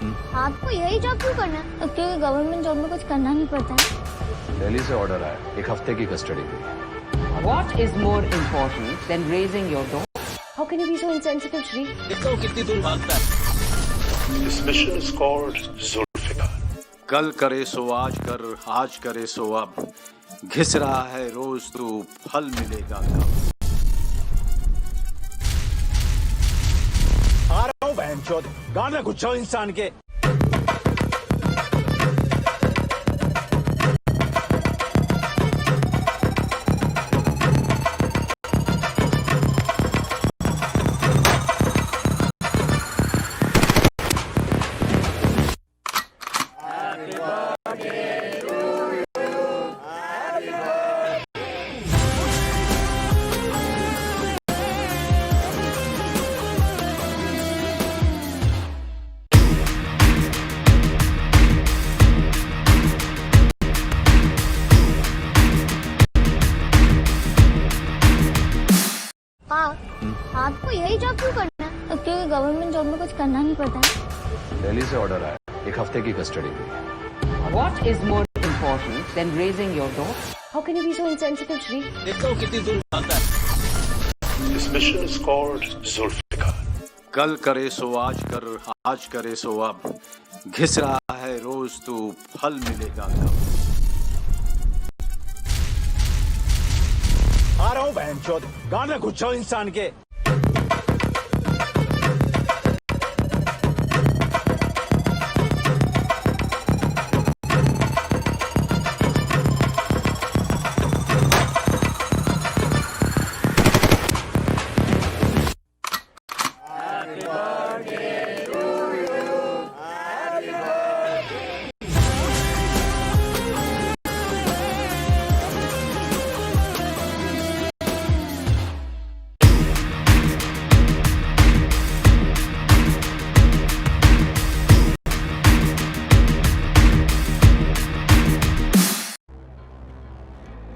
आपको यही जॉब क्यों करना है? क्योंकि गवर्नमेंट जॉब में कुछ करना नहीं पड़ता है। दिल्ली से ऑर्डर आया, 1 हफ्ते की कस्टडी की। What is more important than raising your dog? How can you be so insensitive, Shri? देखो कितनी दूर भागता है। This mission is called Zulfikar. कल करे सो आज कर, आज करे सो अब, घिस रहा है रोज तू, फल मिलेगा कब। आ रहा हूँ बहनचोद, गांड में घुस जाओ इंसान के। आपको यही जॉब क्यों करना है? क्योंकि गवर्नमेंट जॉब में कुछ करना नहीं पड़ता है। दिल्ली से ऑर्डर आया, 1 हफ्ते की कस्टडी की। What is more important than raising your dog? How can you be so insensitive, Shri? देखो कितनी दूर भागता है। This mission is called Zulfikar. कल करे सो आज कर, आज करे सो अब, घिस रहा है रोज तू, फल मिलेगा कब। आ रहा हूँ बहनचोद, गांड में घुस जाओ इंसान के।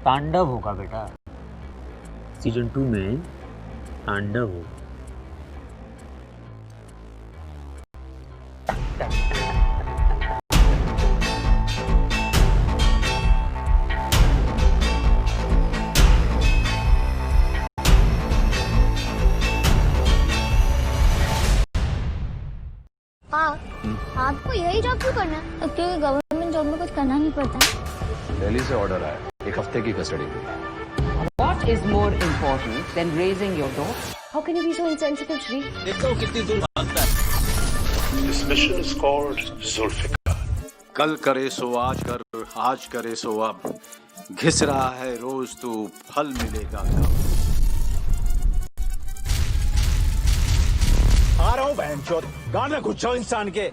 तांडव होगा बेटा, सीजन 2 में तांडव होगा। आपको यही जॉब क्यों करना है? क्योंकि गवर्नमेंट जॉब में कुछ करना नहीं पड़ता है। दिल्ली से ऑर्डर आया, 1 हफ्ते की कस्टडी की। What is more important than raising your dog? How can you be so insensitive, Shri? देखो कितनी दूर भागता है। This mission is called Zulfikar. कल करे सो आज कर, आज करे सो अब, घिस रहा है रोज तू, फल मिलेगा कब। आ रहा हूँ बहनचोद, गांड में घुस जाओ इंसान के।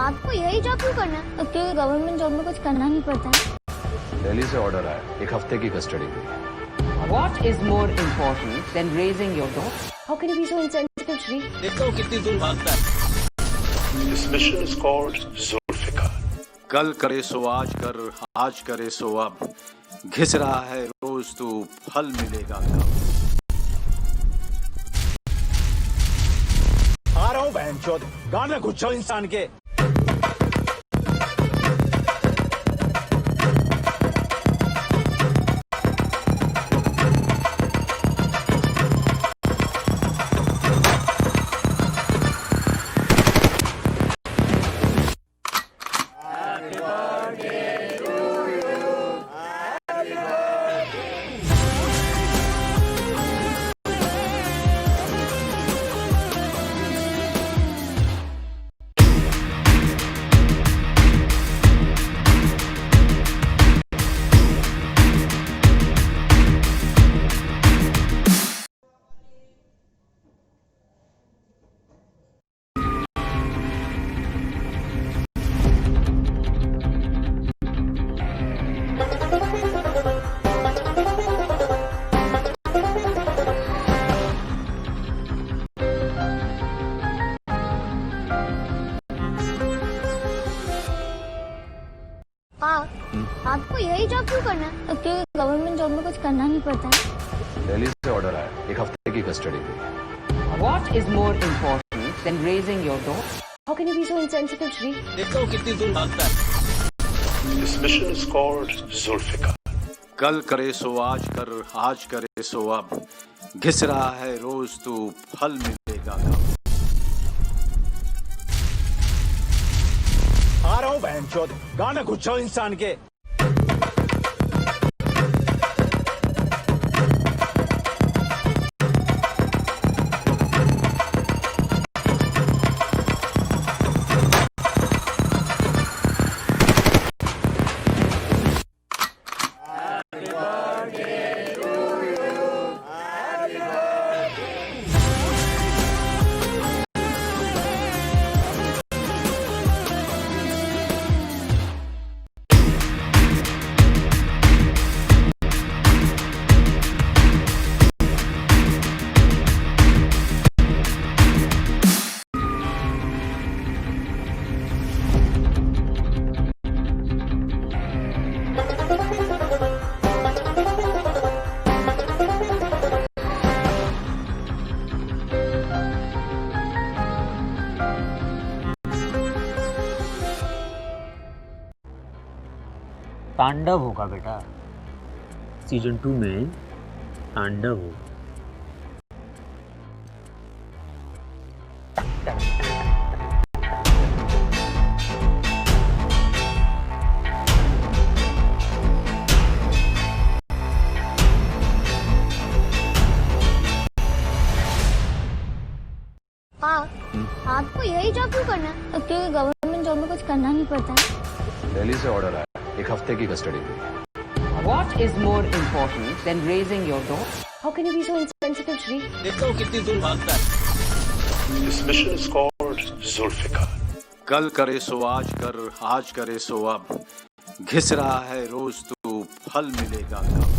आपको यही जॉब क्यों करना है? क्योंकि गवर्नमेंट जॉब में कुछ करना नहीं पड़ता है। दिल्ली से ऑर्डर आया, 1 हफ्ते की कस्टडी की। What is more important than raising your dog? How can you be so insensitive, Shri? देखो कितनी दूर भागता है। This mission is called Zulfikar. कल करे सो आज कर, आज करे सो अब, घिस रहा है रोज तू, फल मिलेगा कब। आ रहा हूँ बहनचोद, गांड में घुस जाओ इंसान के। आपको यही जॉब क्यों करना है? क्योंकि गवर्नमेंट जॉब में कुछ करना नहीं पड़ता है। दिल्ली से ऑर्डर आया, एक हफ्ते की कस्टडी की। What is more important than raising your daughter? How can you be so insensitive, Shri? देखता हूँ कितनी दूर भागता है। This mission is called Zulfikar. कल करे सो आज करे सो अब, घिस रहा है रोज तू, फल मिलेगा कब। आ रहा हूँ बहनचोद, गाना गुच्छो इंसान के। तांडव होगा बेटा, सीजन 2 में तांडव होगा। आपको यही जॉब क्यों करना है? क्योंकि गवर्नमेंट जॉब में कुछ करना नहीं पड़ता है। दिल्ली से ऑर्डर आया, एक हफ्ते की कस्टडी की। What is more important than raising your daughter? How can you be so insensitive, Shri? देखता हूँ कितनी दूर भागता है। This mission is called Zulfikar. कल करे सो आज करे सो अब, घिस रहा है रोज तू, फल मिलेगा कब।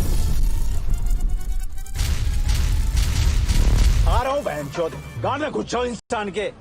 आ रहा हूँ बहनचोद, गाना गुच्छो इंसान के।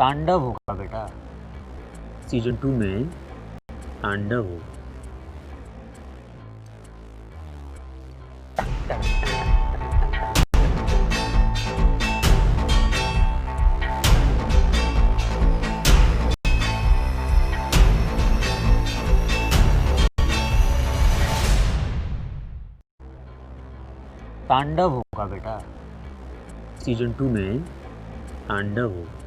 तांडव होगा बेटा, सीजन 2 में तांडव होगा। तांडव होगा बेटा, सीजन 2 में तांडव होगा।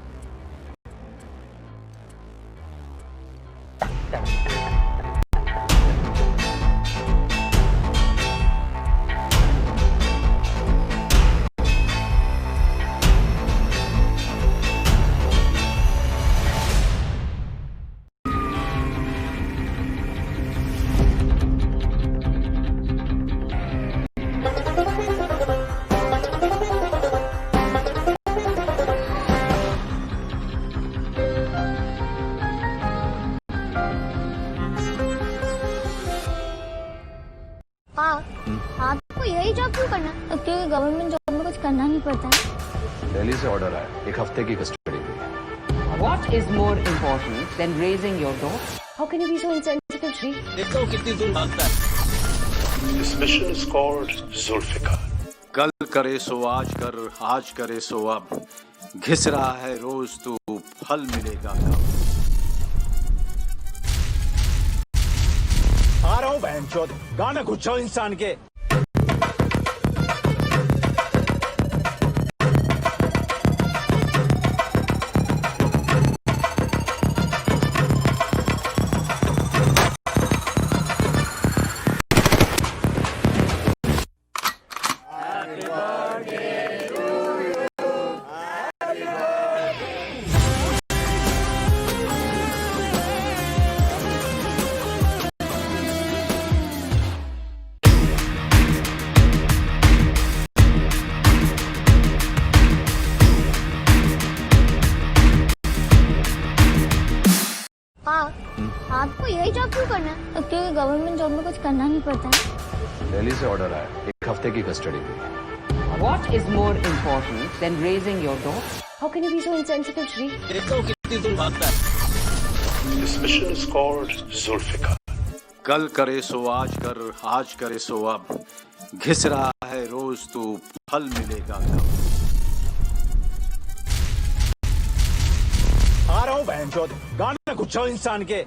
आपको यही जॉब क्यों करना है? क्योंकि गवर्नमेंट जॉब में कुछ करना नहीं पड़ता है। दिल्ली से ऑर्डर आया, एक हफ्ते की कस्टडी की। What is more important than raising your daughter? How can you be so insensitive, Shri? देखता हूँ कितनी दूर भागता है। This mission is called Zulfikar. कल करे सो आज करे सो अब, घिस रहा है रोज तू, फल मिलेगा कब। आ रहा हूँ बहनचोद गाना कुछ इंसान के आपको यही जॉब क्यों करना है? क्योंकि गवर्नमेंट जॉब में कुछ करना नहीं पड़ता है। दिल्ली से ऑर्डर आया, 1 हफ्ते की कस्टडी की। What is more important than raising your daughter? How can you be so insensitive, Shri? देखो कितनी दूर भागता है। This mission is called Zulfikar. कल करे सो आज करे सो अब, घिस रहा है रोज तू, फल मिलेगा कब। आ रहा हूँ बहनचोद गाना कुछ इंसान के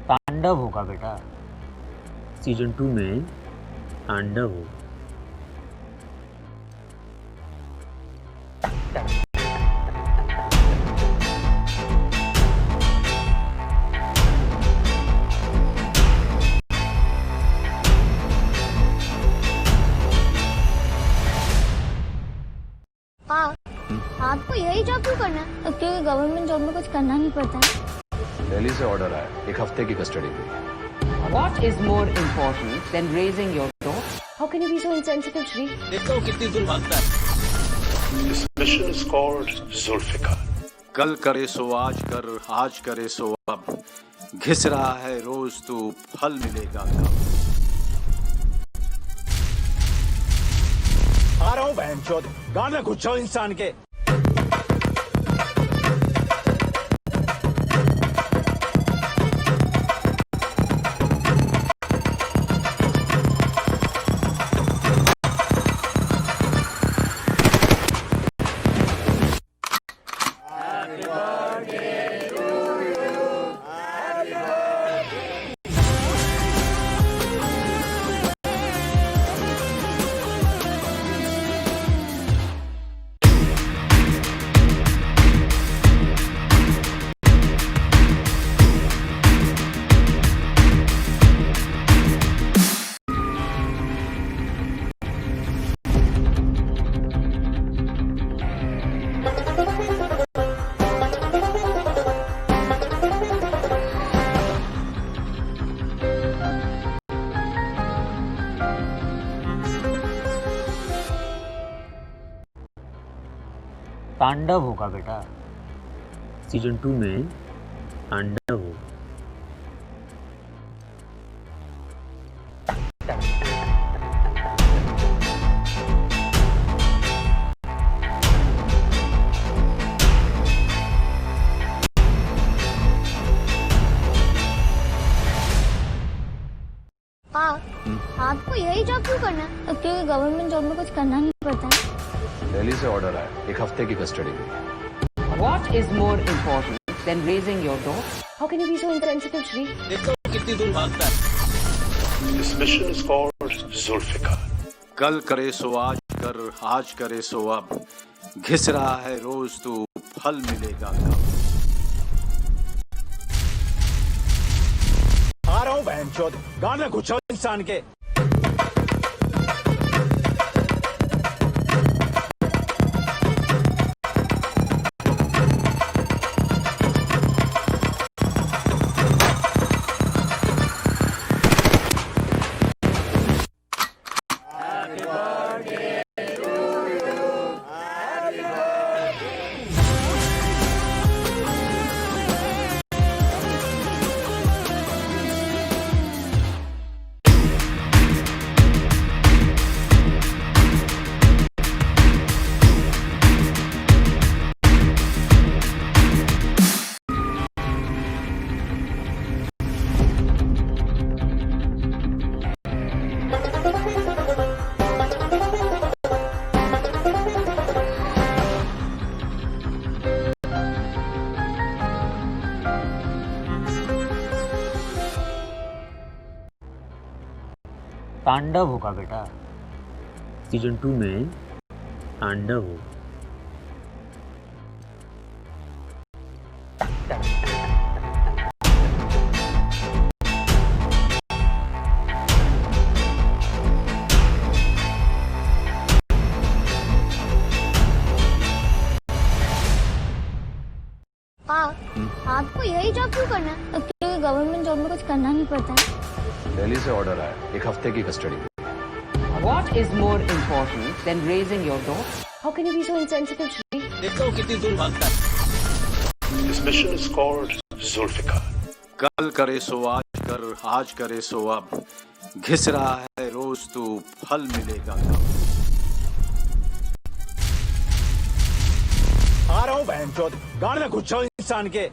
तांडव होगा बेटा, सीजन 2 में तांडव हो। आपको यही जॉब क्यों करना है? क्योंकि गवर्नमेंट जॉब में कुछ करना नहीं पड़ता है। दिल्ली से ऑर्डर आया, 1 हफ्ते की कस्टडी की। What is more important than raising your daughter? How can you be so insensitive, Shri? देखो कितनी दूर भागता है। This mission is called Zulfikar. कल करे सो आज करे सो अब, घिस रहा है रोज तू, फल मिलेगा कब। आ रहा हूँ बहनचोद गाना कुछ इंसान के तांडव होगा बेटा, सीजन 2 में तांडव हो। आपको यही जॉब क्यों करना है? क्योंकि गवर्नमेंट जॉब में कुछ करना नहीं पड़ता है। दिल्ली से ऑर्डर आया, 1 हफ्ते की कस्टडी की। What is more important than raising your daughter? How can you be so insensitive, Shri? देखो कितनी दूर भागता है। This mission is called Zulfikar. कल करे सो आज करे सो अब, घिस रहा है रोज तू, फल मिलेगा कब। आ रहा हूँ हूँ बहनचोद गाना कुछ इंसान के तांडव होगा बेटा, सीजन 2 में तांडव हो। आपको यही जॉब क्यों करना है? क्योंकि गवर्नमेंट जॉब में कुछ करना नहीं पड़ता है। दिल्ली से ऑर्डर आया, एक हफ्ते की कस्टडी की। What is more important than raising your daughter? How can you be so insensitive, Shri? देखो कितनी दूर भागता है। This mission is called Zulfikar. कल करे सो आज करे सो अब, घिस रहा है रोज तू, फल मिलेगा कब। आ रहा हूँ बहनचोद गाना कुछ इंसान के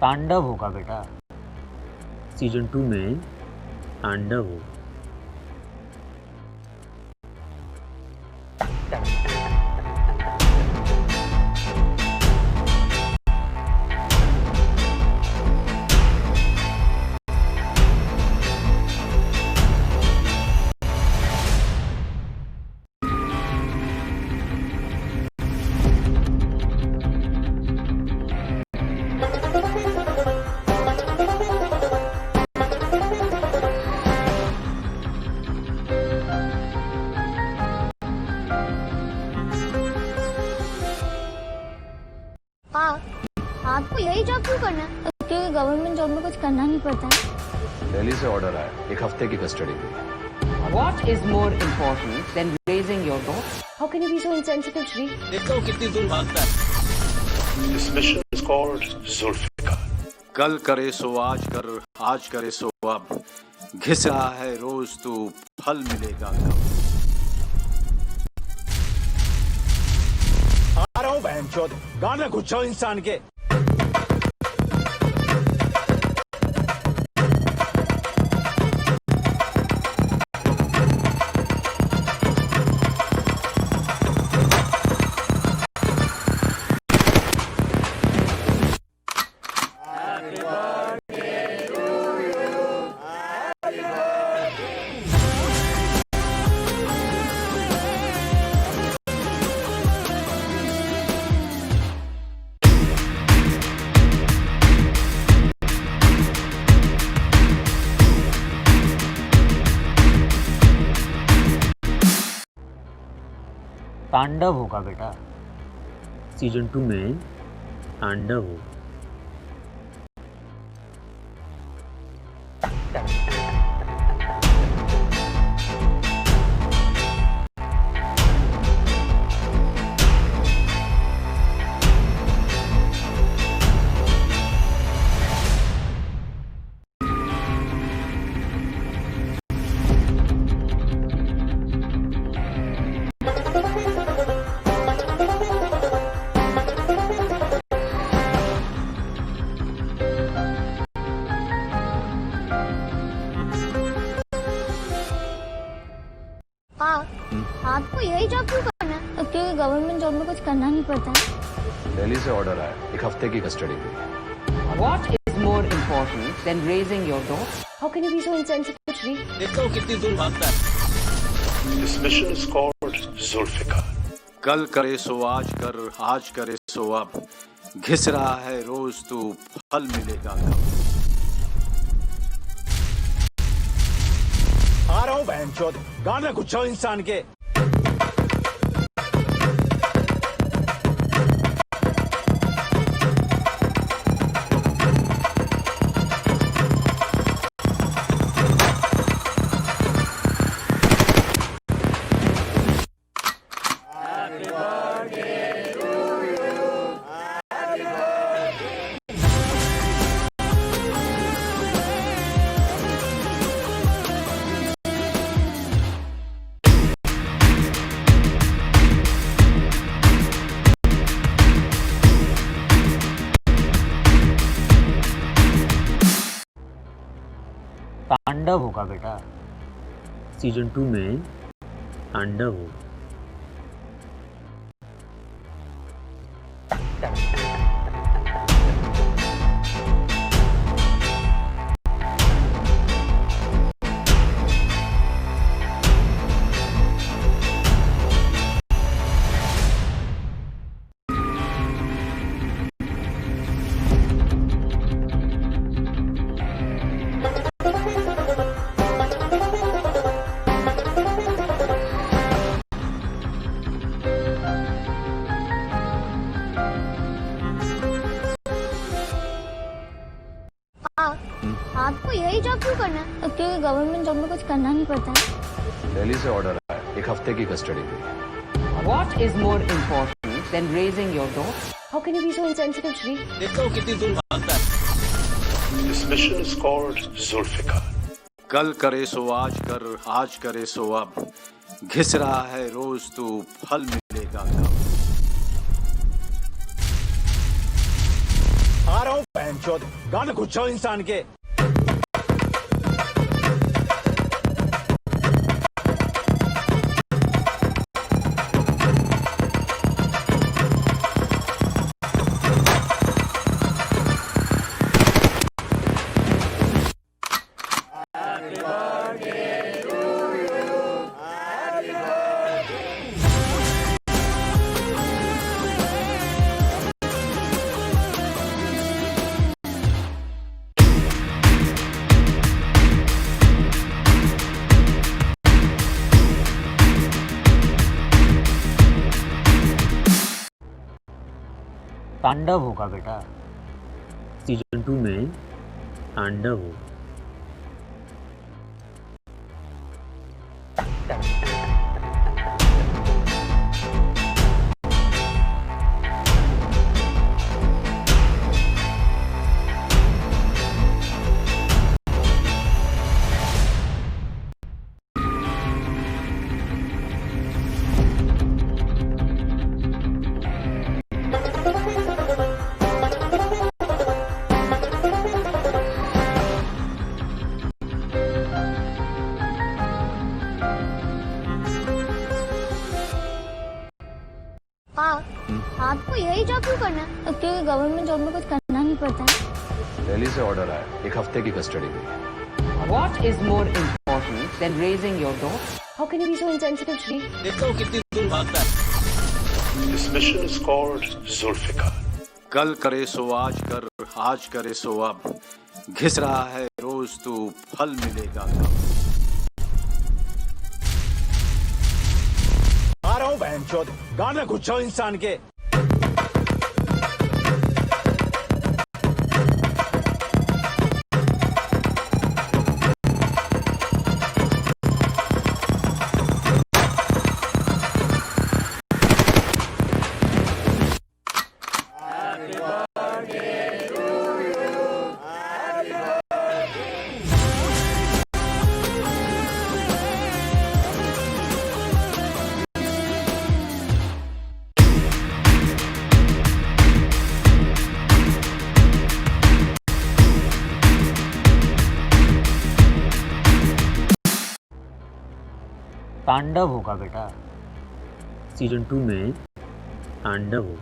तांडव होगा बेटा, सीजन 2 में तांडव हो। आपको यही जॉब क्यों करना है? क्योंकि गवर्नमेंट जॉब में कुछ करना नहीं पड़ता है। दिल्ली से ऑर्डर आया, एक हफ्ते की कस्टडी की। What is more important than raising your daughter? How can you be so insensitive, Shri? देखो कितनी दूर भागता है। This mission is called Zulfikar. कल करे सो आज करे सो अब, घिस रहा है रोज तू, फल मिलेगा कब। आ रहा हूँ बहनचोद गाना कुछ इंसान के तांडव होगा बेटा, सीजन 2 में तांडव हो। आपको यही जॉब क्यों करना है? क्योंकि गवर्नमेंट जॉब में कुछ करना नहीं पड़ता है। दिल्ली से ऑर्डर आया, एक हफ्ते की कस्टडी की। What is more important than raising your daughter? How can you be so insensitive, Shri? देखो कितनी दूर भागता है। This mission is called Zulfikar. कल करे सो आज करे सो अब, घिस रहा है रोज तू, फल मिलेगा कब। आ रहा हूँ बहनचोद, गाना गुच्छो इंसान के। तांडव होगा बेटा, सीजन 2 में तांडव होगा। आपको यही जॉब क्यों करना है? क्योंकि गवर्नमेंट जॉब में कुछ करना नहीं पड़ता है। दिल्ली से ऑर्डर आया, एक हफ्ते की कस्टडी की। What is more important than raising your daughter? How can you be so insensitive, Shri? देखो कितनी दूर भागता है। This mission is called Zulfikar. कल करे सो आज करे सो अब, घिस रहा है रोज तू, फल मिलेगा कब। आ रहा हूँ बहनचोद, गाना गुच्छो इंसान के। तांडव होगा बेटा, सीजन 2 में तांडव होगा। आपको यही जॉब क्यों करना है? क्योंकि गवर्नमेंट जॉब में कुछ करना नहीं पड़ता है। दिल्ली से ऑर्डर आया, एक हफ्ते की कस्टडी की। What is more important than raising your daughter? How can you be so insensitive, Shri? देखो कितनी दूर भागता है। This mission is called Zulfikar. कल करे सो आज करे सो अब, घिस रहा है रोज तू, फल मिलेगा कब। आ रहा हूँ बहनचोद, गाना गुच्छो इंसान के। तांडव होगा बेटा, सीजन 2 में तांडव हो।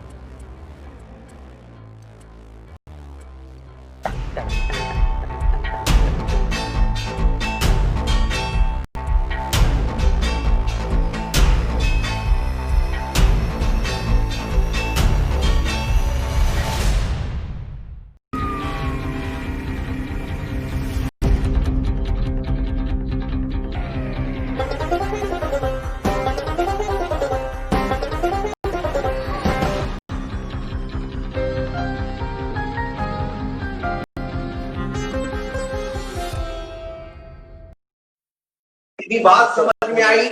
इतनी बात समझ में आई?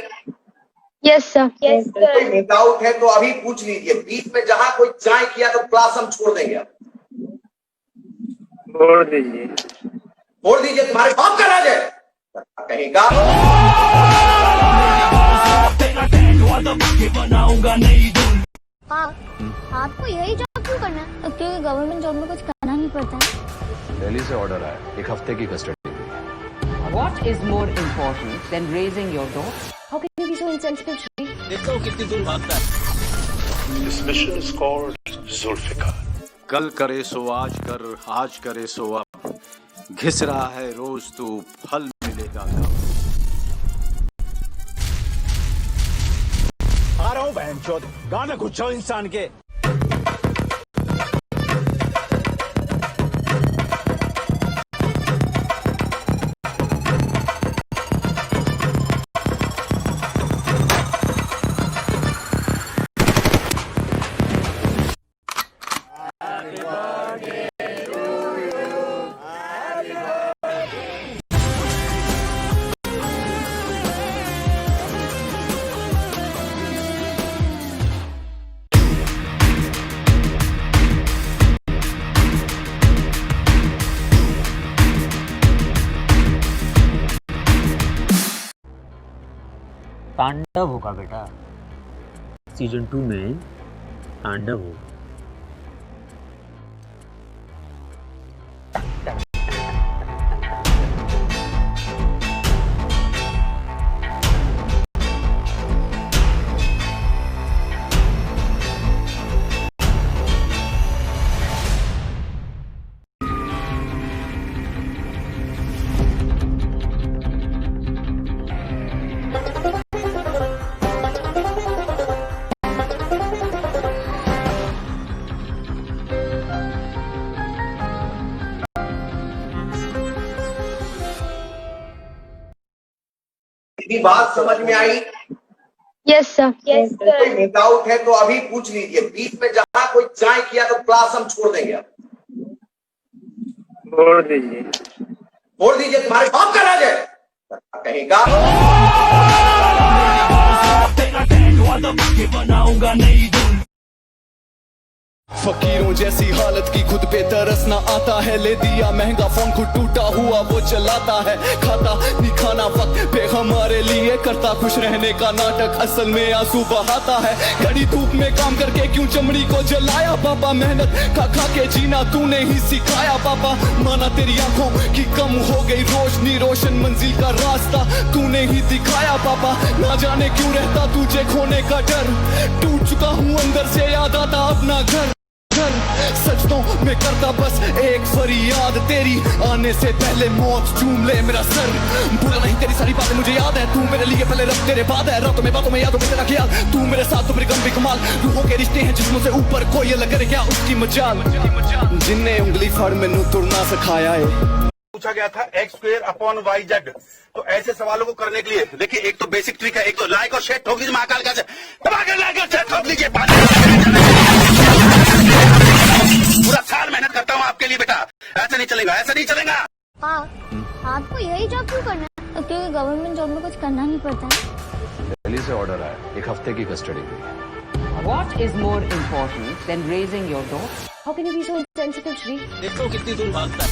Yes sir. यस कोई डाउट है तो अभी पूछ लीजिए। बीच में जहां कोई जाए किया तो क्लास हम छोड़ देंगे। छोड़ दीजिए। छोड़ दीजिए, तुम्हारे बाप का राज है कहेगा। आपको यही जॉब क्यों करना है? क्योंकि गवर्नमेंट जॉब में कुछ करना नहीं पड़ता है। दिल्ली से ऑर्डर आया, एक हफ्ते की कस्टडी हुई। What is more important than raising your daughter? How can you be so insensitive, Shri? देखो कितनी दूर भागता है। This mission is called Zulfikar. कल करे सो आज करे सो अब, घिस रहा है रोज तू, फल मिलेगा कब। आ रहा हूँ बहनचोद, गाना गुच्छो इंसान के। तांडव होगा बेटा, सीजन 2 में तांडव हो। इतनी बात समझ में आई? Yes sir. यस कोई डाउट है तो अभी पूछ लीजिए। बीच में जहां कोई जाए किया तो क्लास हम छोड़ देंगे। छोड़ दीजिए। छोड़ दीजिए, तुम्हारे बाप का राज है कहेगा। फकीरों जैसी हालत की खुद पे तरस ना आता है। ले दिया महंगा फोन, खुद टूटा हुआ वो चलाता है। खाता नहीं खाना वक्त पे हमारे लिए, करता खुश रहने का नाटक, असल में आंसू बहाता है। कड़ी धूप में काम करके क्यों चमड़ी को जलाया पापा, मेहनत खा खा के जीना तूने ही सिखाया पापा। माना तेरी आंखों की कम हो गई रोशनी, रोशन मंजिल का रास्ता तूने ही दिखाया पापा। ना जाने क्यों रहता तुझे खोने का डर, टूट चुका हूँ अंदर से, याद आता अपना घर। सजदों में करता बस एक फरियाद, तेरी आने से पहले मौत चूम ले मेरा सर। भूला नहीं तेरी सारी बातें मुझे याद है, तू मेरे लिए पहले रब तेरे बाद है। रातों में बातों में यादों में तेरा ख्याल, तू मेरे साथ तो मेरे गम भी कमाल। रूहों के रिश्ते हैं जिस्मों से ऊपर, कोई अलग करे क्या उसकी मजाल। जिनने उंगली फड़ मैनू तुरना सिखाया है। पूछा गया था x²/y(z), तो ऐसे सवालों को करने के लिए देखिए, एक तो बेसिक ट्रिक है, एक तो लाइक और शेयर ठोक दीजिए महाकाल का से, लाइक और शेयर ठोक दीजिए। पूरा साल मेहनत करता हूँ आपके लिए बेटा, ऐसा नहीं चलेगा, ऐसा नहीं चलेगा। आपको यही जॉब क्यों करना है? क्योंकि गवर्नमेंट जॉब में कुछ करना नहीं पड़ता है। दिल्ली से ऑर्डर आया, एक हफ्ते की कस्टडी हुई। What is more important than raising your daughter? How can you be so insensitive, Shri? देखो कितनी दूर भागता है।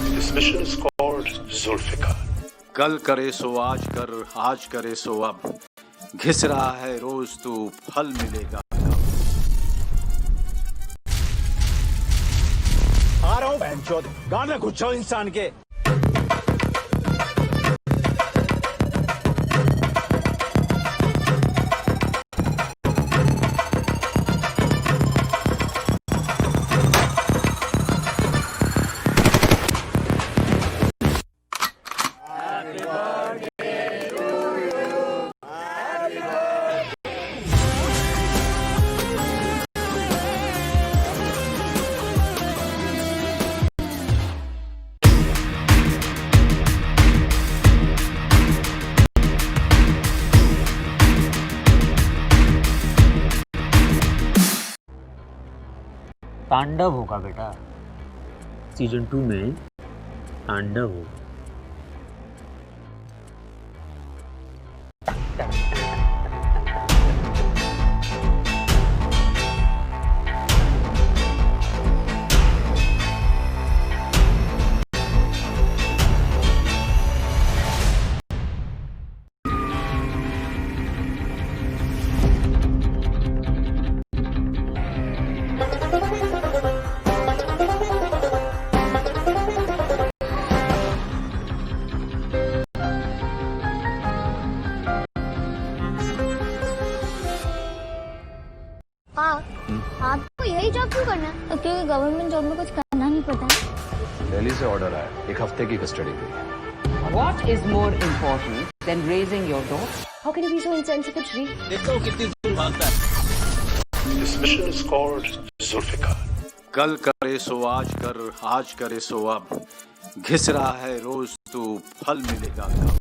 This mission is called Zulfikar. कल करे सो आज करे सो अब, घिस रहा है रोज तू, फल मिलेगा कब। आ रहा हूँ बहनचोद, गाना गुच्छो इंसान के। तांडव होगा बेटा, सीजन 2 में तांडव होगा। आपको यही जॉब क्यों करना है? क्योंकि गवर्नमेंट जॉब में कुछ करना नहीं पड़ता है। दिल्ली से ऑर्डर आया, एक हफ्ते की कस्टडी की। What is more important than raising your daughter? How can you be so insensitive, Shri? देखो कितनी दूर भागता है। This mission is called Zulfikar. कल करे सो आज करे सो अब, घिस रहा है रोज तू, फल मिलेगा कब।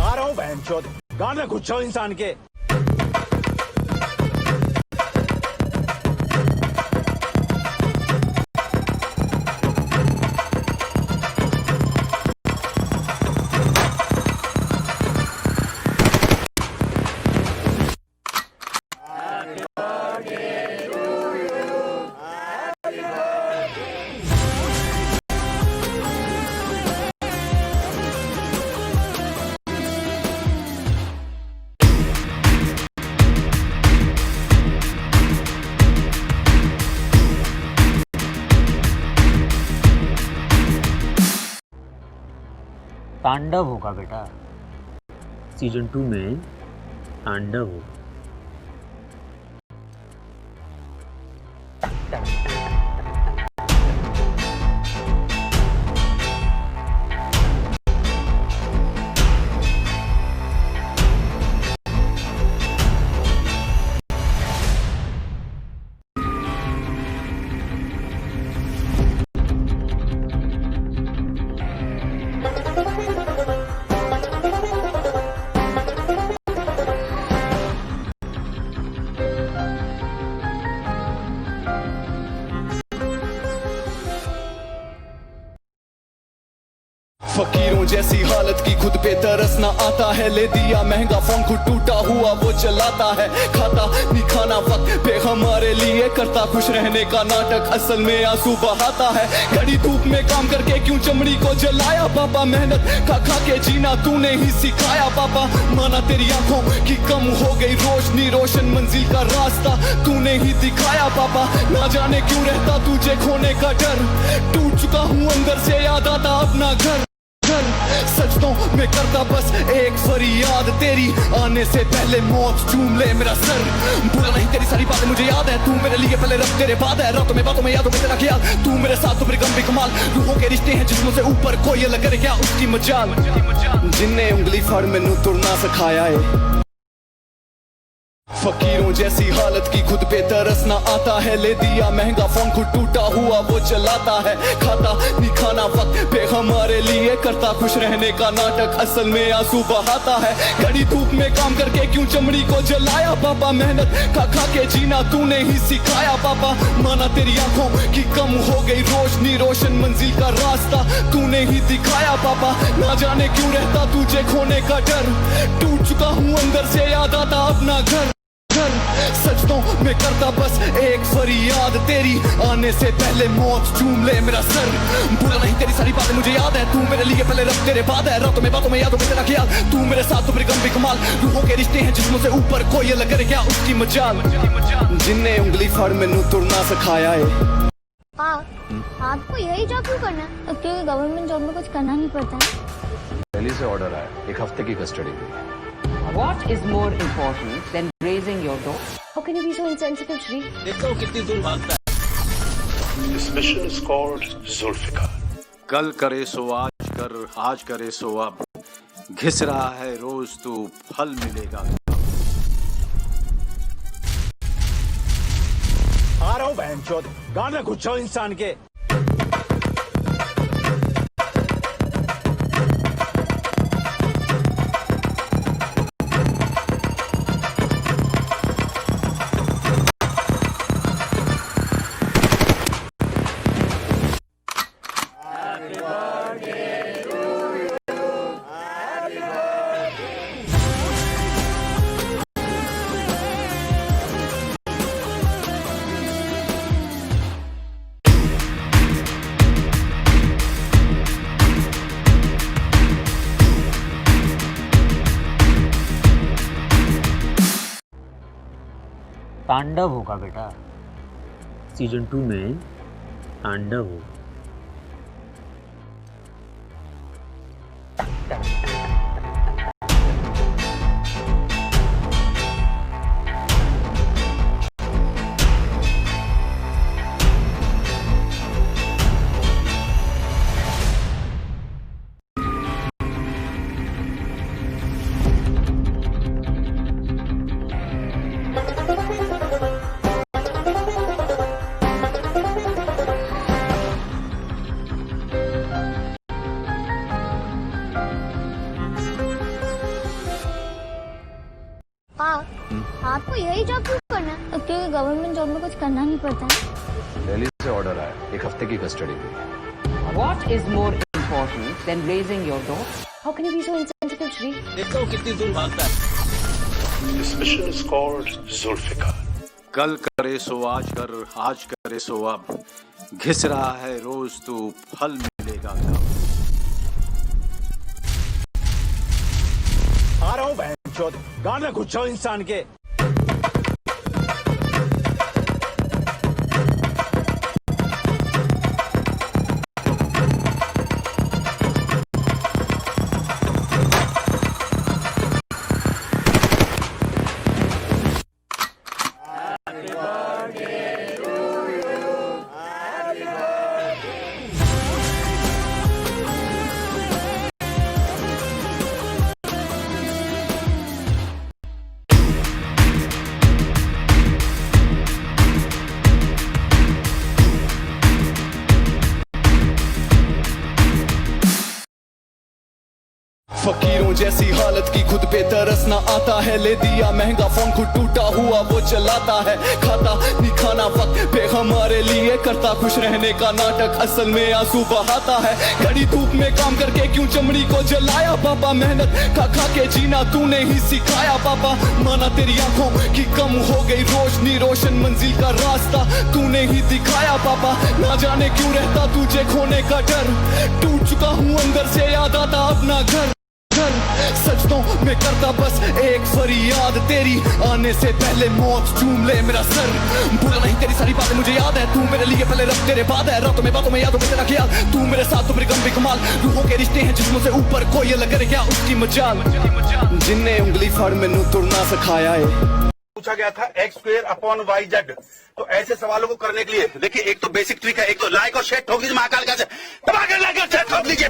आ रहा हूँ बहनचोद, गाना गुच्छो इंसान के। तांडव होगा बेटा, सीजन 2 में तांडव होगा। फकीरों जैसी हालत की खुद पे तरस ना आता है, ले दिया महंगा फोन खुद टूटा हुआ वो चलाता है, खाता नहीं खाना वक्त पे हमारे लिए करता खुश रहने का नाटक, असल में आंसू बहाता है। कड़ी धूप में काम करके क्यों चमड़ी को जलाया पापा, मेहनत खा खा के जीना तूने ही सिखाया पापा, माना तेरी आंखों की कम हो गई रोशनी, रोशन मंजिल का रास्ता तूने ही दिखाया पापा, ना जाने क्यों रहता तुझे खोने का डर, टूट चुका हूँ अंदर से याद आता अपना घर। सजदों में करता बस एक फरियाद, तेरी आने से पहले मौत चूम ले मेरा सर, भूला नहीं तेरी सारी बातें मुझे याद है, तू मेरे लिए पहले रब तेरे बाद है, रातों में बातों में यादों में तेरा ख्याल, तू मेरे साथ तो मेरे गम भी कमाल, रूहों के रिश्ते हैं जिस्मों से ऊपर, कोई अलग करे क्या उसकी मजाल, जिन्ने उंगली फाड़ मैनू तुरना सिखाया है। फकीरों जैसी हालत की खुद पे तरस ना आता है, ले दिया महंगा फोन खुद टूटा हुआ वो चलाता है, खाता नहीं खाना वक्त पे हमारे लिए करता खुश रहने का नाटक, असल में आंसू बहाता है। कड़ी धूप में काम करके क्यों चमड़ी को जलाया पापा, मेहनत खा खा के जीना तूने ही सिखाया पापा, माना तेरी आंखों की कम हो गई रोशनी, रोशन मंजिल का रास्ता तूने ही दिखाया पापा, ना जाने क्यों रहता तुझे खोने का डर, टूट चुका हूँ अंदर से याद आता अपना घर। सजदों में करता बस एक फरियाद, तेरी आने से पहले मौत चूम ले मेरा सर, भूला नहीं तेरी सारी बातें मुझे याद है, तू मेरे लिए पहले रब तेरे बाद है, रातों में बातों में यादों में तेरा ख्याल, तू मेरे साथ तो मेरे गम भी कमाल, रूहों के रिश्ते हैं जिस्मों से ऊपर, कोई अलग करे क्या उसकी मजाल, जिन्ने उंगली फाड़ मैनू तुरना सिखाया है। आपको यही जॉब क्यों करना है? क्योंकि गवर्नमेंट जॉब में कुछ करना नहीं पड़ता है। दिल्ली से ऑर्डर आया, एक हफ्ते की कस्टडी की। What is more important than raising your daughter? How can you be so insensitive, Shri? देखो कितनी दूर भागता है। This mission is called Zulfikar. कल करे सो आज करे सो अब, घिस रहा है रोज तू, फल मिलेगा कब। आ रहा हूँ बहनचोद, गाना गुच्छो इंसान के। तांडव होगा बेटा, सीजन 2 में तांडव होगा। आपको यही जॉब क्यों करना है? क्योंकि गवर्नमेंट जॉब में कुछ करना नहीं पड़ता है। दिल्ली से ऑर्डर आया, एक हफ्ते की कस्टडी हुई। What is more important than raising your daughter? How can you be so insensitive, Shri? देखो कितनी दूर भागता है। This mission is called Zulfikar. कल करे सो आज करे सो अब, घिस रहा है रोज तू, फल मिलेगा कब। आ रहा हूँ बहनचोद, गांड में घुस जाओ इंसान के। फकीरों जैसी हालत की खुद पे तरस ना आता है, ले दिया महंगा फोन खुद टूटा हुआ वो चलाता है, खाता नहीं खाना वक्त पे हमारे लिए करता खुश रहने का नाटक, असल में आंसू बहाता है। कड़ी धूप में काम करके क्यों चमड़ी को जलाया पापा, मेहनत खा खा के जीना तूने ही सिखाया पापा, माना तेरी आंखों की कम हो गई रोशनी, रोशन मंजिल का रास्ता तूने ही दिखाया पापा, ना जाने क्यों रहता तुझे खोने का डर, टूट चुका हूँ अंदर से याद आता अपना घर, सजदों में करता बस एक फरियाद, तेरी आने से पहले मौत चूम ले मेरा सर, भूला नहीं तेरी सारी बातें मुझे याद है, तू मेरे लिए पहले रब तेरे बाद है, रातों में बातों में यादों में तेरा ख्याल, तू मेरे साथ तो मेरे गम भी कमाल, रूहों के रिश्ते हैं जिस्मों से ऊपर, कोई अलग करे क्या उसकी मजाल, जिनने उंगली फाड़ मैनू तुरना सिखाया है। पूछा गया था x²/y(z), तो ऐसे सवालों को करने के लिए देखिए एक तो बेसिक ट्रिक है, एक तो लाइक और शेयर ठोक दीजिए महाकाल का से, दबा कर लाइक और शेयर ठोक दीजिए।